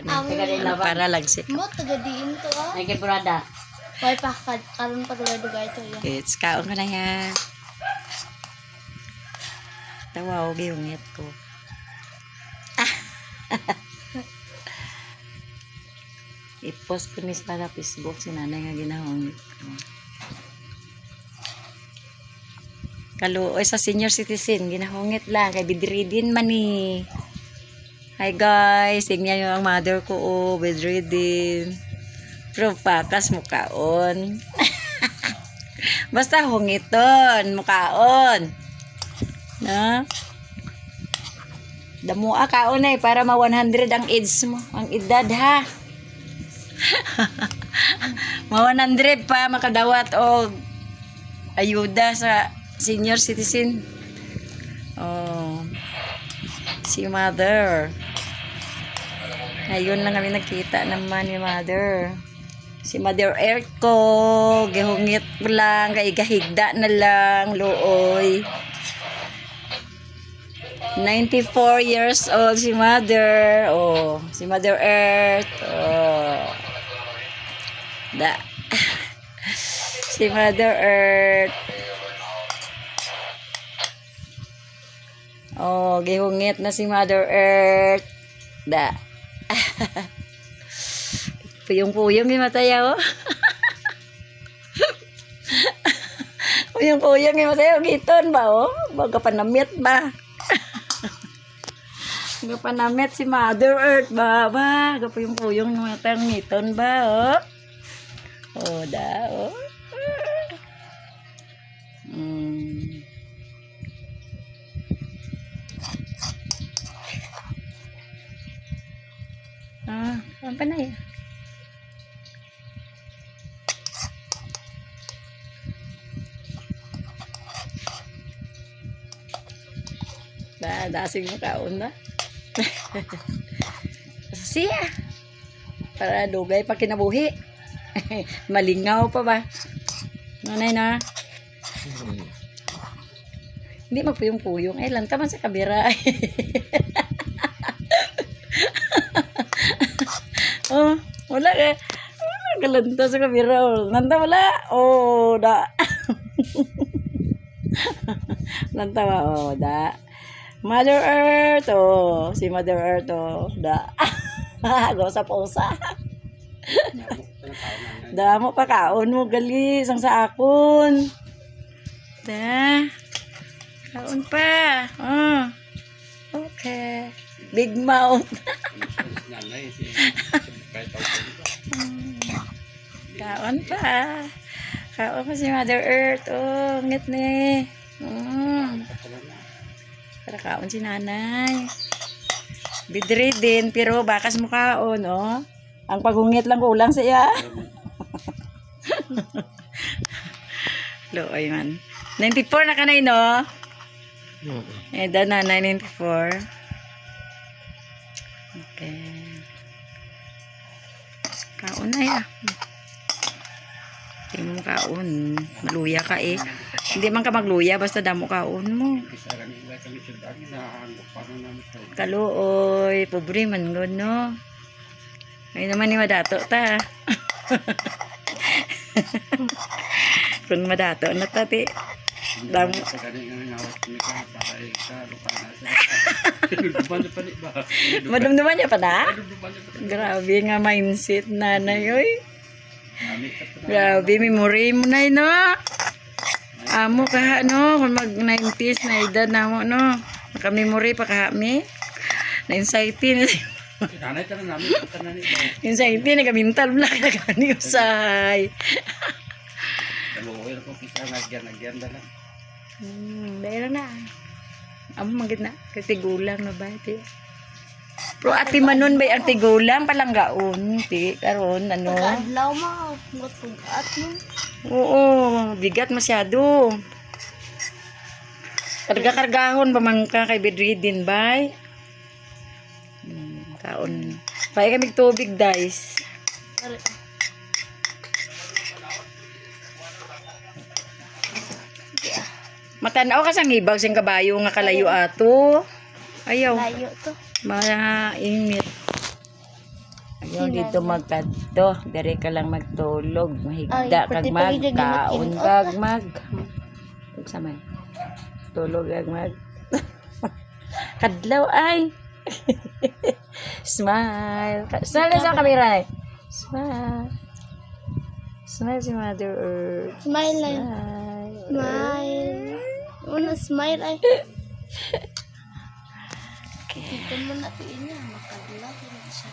para lagsik. Mo tagadiin to ah. Ay, kay Burada. Why pa karon pa dugay to ya. It's kaon ko na yan. Tawa ko giyungit ko. I-post ko ni sa Facebook si nanay nga ginahongit ko. Kaluoy sa senior citizen, ginahongit lang kay bedridden man ni. Hi guys, tingnan niyo ang mother ko bedridden. Pero pakas mukaon. Basta hungiton, mukaon. Na? Damua kaon ay para ma 100 ang age mo, ang edad ha. Ma 100 pa makadawat og ayuda sa senior citizen. Oh. Si mother. Ngayon lang kami nagkita naman ni mother. Si Mother Earth ko, gihungit lang, kay gahigda na lang, looy. 94 years old si Mother. Oh, si Mother Earth. Oh. Da. Si Mother Earth. Oh, gihungit na si Mother Earth. Da. Puyong-puyong yung matayaw. Puyong-puyong yung matayaw. Giton ba, oh? Baga panamit ba? Baga panamit si Mother Earth ba? Baga puyong-puyong yung matayaw. Giton ba, oh? Oh, da, oh. Ang panay. Dasig mo kaon na. Siya. Para dugay pa kinabuhi. Malingaw pa ba? Nanay na. Hindi magpuyong-puyong. Ay, lanta man sa kabira. Oh, wala ka. Galanta sa kabira. Lanta wala. Oh, da. Lanta ba? Oh, da. Mother Earth, oh. Si Mother Earth, oh. Da. Go sa pusa. Damo pa kaon mo, gali. Sang sa akon. Da. Kaon pa. Oh. Okay. Big mouth. Kaon pa. Kaon pa si Mother Earth. Oh, ngit ni. Para kaon si nanay. Bedridden, pero bakas mo kaon, oh. Ang paghungit lang kulang siya. Looy man. 94 na kanay, no? Eda na, 94. Okay. Kaon na ya. Hindi mo kaon. Maluya ka eh. Hindi man ka magluya, basta damo kaon mo. Kaluoy, pobre man gud no. Ay naman ni madato ta. Kung madato na tati. Damo. Madumduman niya pa na? Grabe nga mindset nanay oy. Grabe memory mo na no. Amo kaha no, kung mag 90s na edad na mo no. Naka-memory pa kaha mi. Na-anxiety na. Anxiety, nag-mental block na kani usay. Kaluoy ko kita nagyan dala. Dahil na. Amo manggit na. Kasi gulang na ba ito? Pero ati manon ba ang tigulang palang gaon? Ti, karon ano? Adlaw ma, matugat mo. Oo, bigat masyado. Karga-kargahon ba man ka kay bedridden bay? Kaon. Pay kami tubig, guys. Matanaw ka sang ibaw sing kabayo nga kalayo ato. Ayaw. Layo to. Mga init. Ayaw dito magkadto. Dari ka lang magtulog. Mahigda Ay, kag pati mag. pagiging Kaon makinot. kag mag. Samay. Tulog kag mag. Kadlaw ay. Smile. Smile sa camera ay. Smile. Smile si Mother Earth. Smile lang. Smile. Smile. Una, smile ay. Tignan mo natin niya. Makadula. Siya.